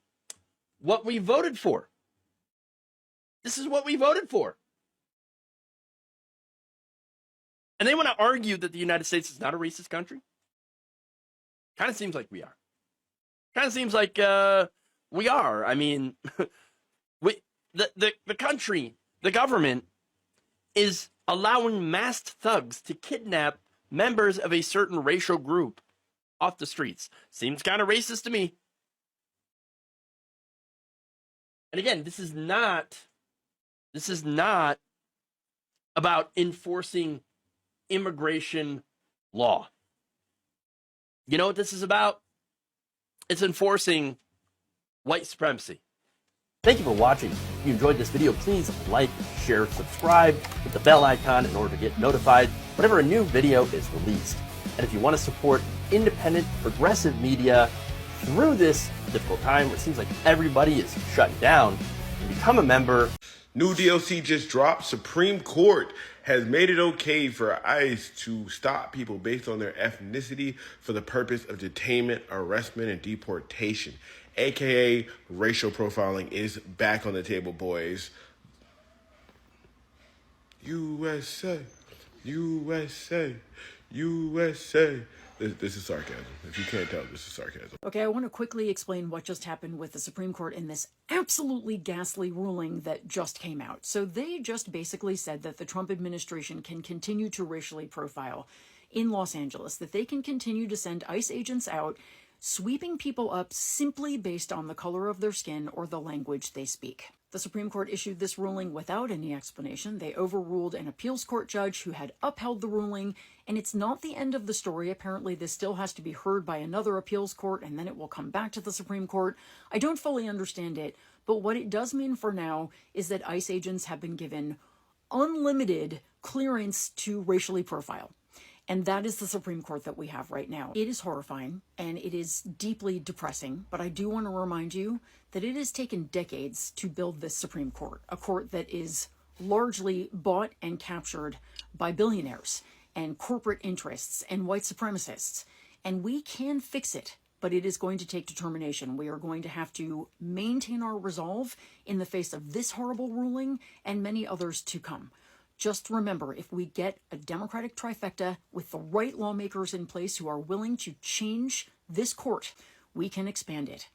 what we voted for. This is what we voted for. And they want to argue that the United States is not a racist country? Kind of seems like we are. Kind of seems like we are. I mean, the country, the government, is allowing masked thugs to kidnap members of a certain racial group off the streets. Seems kind of racist to me. And again, this is not about enforcing immigration law. You know what this is about? It's enforcing white supremacy. Thank you for watching. If you enjoyed this video, please like, share, subscribe, hit the bell icon in order to get notified whenever a new video is released. And if you want to support independent, progressive media through this difficult time where it seems like everybody is shut down, and become a member. New DLC just dropped. Supreme Court has made it okay for ICE to stop people based on their ethnicity for the purpose of detainment, arrestment, and deportation. AKA racial profiling is back on the table, boys. USA, USA, USA. This is sarcasm. If you can't tell, this is sarcasm. Okay, I want to quickly explain what just happened with the Supreme Court in this absolutely ghastly ruling that just came out. So they just basically said that the Trump administration can continue to racially profile in Los Angeles, that they can continue to send ICE agents out, sweeping people up simply based on the color of their skin or the language they speak. The Supreme Court issued this ruling without any explanation. They overruled an appeals court judge who had upheld the ruling, and it's not the end of the story. Apparently, this still has to be heard by another appeals court, and then it will come back to the Supreme Court. I don't fully understand it, but what it does mean for now is that ICE agents have been given unlimited clearance to racially profile. And that is the Supreme Court that we have right now. It is horrifying and it is deeply depressing, but I do want to remind you that it has taken decades to build this Supreme Court, a court that is largely bought and captured by billionaires and corporate interests and white supremacists. And we can fix it, but it is going to take determination. We are going to have to maintain our resolve in the face of this horrible ruling and many others to come. Just remember, if we get a Democratic trifecta with the right lawmakers in place who are willing to change this court, we can expand it.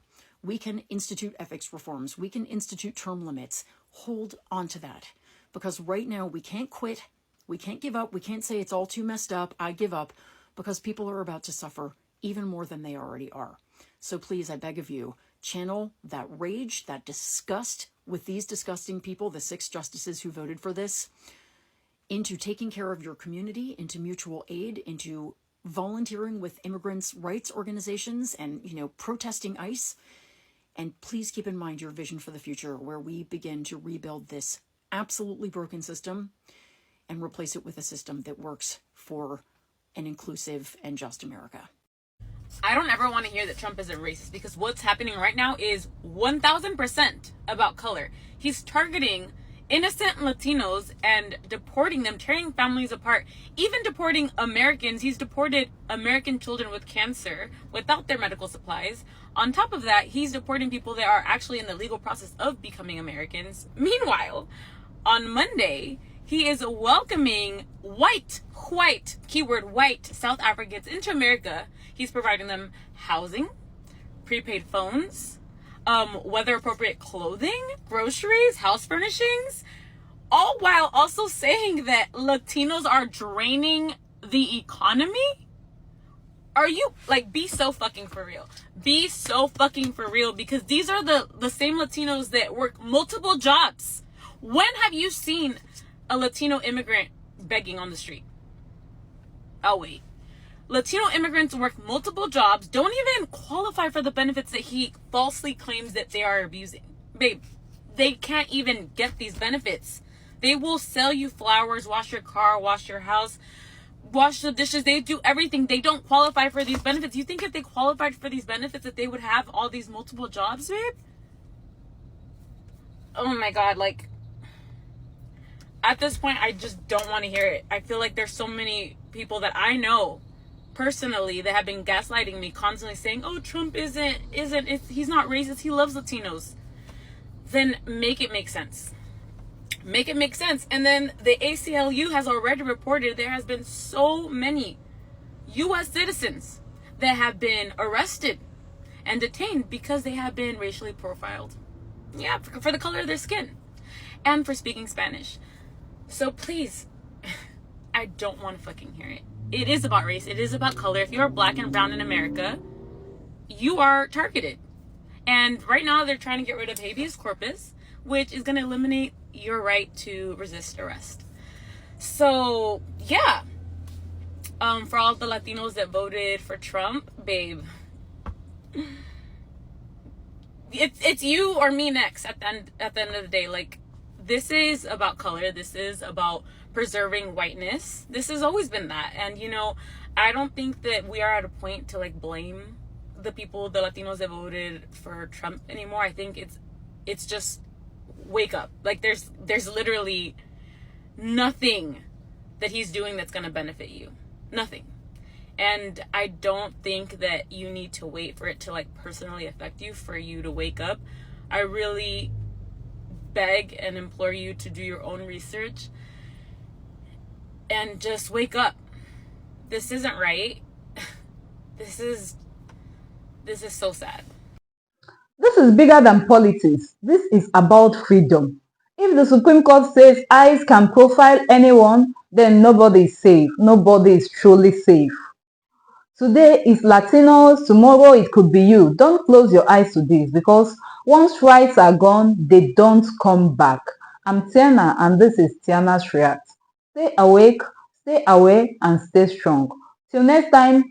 We can institute ethics reforms. We can institute term limits. Hold on to that. Because right now we can't quit. We can't give up. We can't say it's all too messed up. I give up. Because people are about to suffer even more than they already are. So please, I beg of you, channel that rage, that disgust with these disgusting people, the 6 justices who voted for this, into taking care of your community, into mutual aid, into volunteering with immigrants' rights organizations and, protesting ICE. And please keep in mind your vision for the future where we begin to rebuild this absolutely broken system and replace it with a system that works for an inclusive and just America. I don't ever want to hear that Trump is a racist because what's happening right now is 1000% about color. He's targeting innocent Latinos and deporting them, tearing families apart, even deporting Americans. He's deported American children with cancer without their medical supplies. On top of that, he's deporting people that are actually in the legal process of becoming Americans. Meanwhile, on Monday, he is welcoming white, keyword white, South Africans into America. He's providing them housing, prepaid phones, weather appropriate clothing, groceries, house furnishings, all while also saying that Latinos are draining the economy. Are you, be so fucking for real. Be so fucking for real, because these are the same Latinos that work multiple jobs. When have you seen a Latino immigrant begging on the street? Oh, wait. Latino immigrants work multiple jobs, don't even qualify for the benefits that he falsely claims that they are abusing. Babe, they can't even get these benefits. They will sell you flowers, wash your car, wash your house, wash the dishes, they do everything. They don't qualify for these benefits. You think if they qualified for these benefits that they would have all these multiple jobs, babe? Oh my God, like, at this point, I just don't want to hear it. I feel like there's so many people that I know personally that have been gaslighting me, constantly saying, oh, Trump he's not racist, he loves Latinos. Then make it make sense. Make it make sense. And then the ACLU has already reported there has been so many U.S. citizens that have been arrested and detained because they have been racially profiled. Yeah, for the color of their skin and for speaking Spanish. So please, I don't want to fucking hear it. It is about race. It is about color. If you're black and brown in America, you are targeted. And right now they're trying to get rid of habeas corpus, which is going to eliminate your right to resist arrest. So yeah, for all the Latinos that voted for Trump, babe, it's you or me next at the end of the day. Like, this is about color. This is about preserving whiteness. This has always been that. And you know, I don't think that we are at a point to like blame the Latinos that voted for Trump anymore. I think it's just wake up. Like, there's literally nothing that he's doing that's going to benefit you. Nothing. And I don't think that you need to wait for it to like personally affect you for you to wake up. I really beg and implore you to do your own research and just wake up. This isn't right. This is so sad. This is bigger than politics. This is about freedom. If the Supreme Court says ICE can profile anyone, then nobody is safe. Nobody is truly safe. Today is Latinos, tomorrow it could be you. Don't close your eyes to this, because once rights are gone, they don't come back. I'm Tiana, and this is Tiana's React. Stay awake, stay aware, and stay strong. Till next time,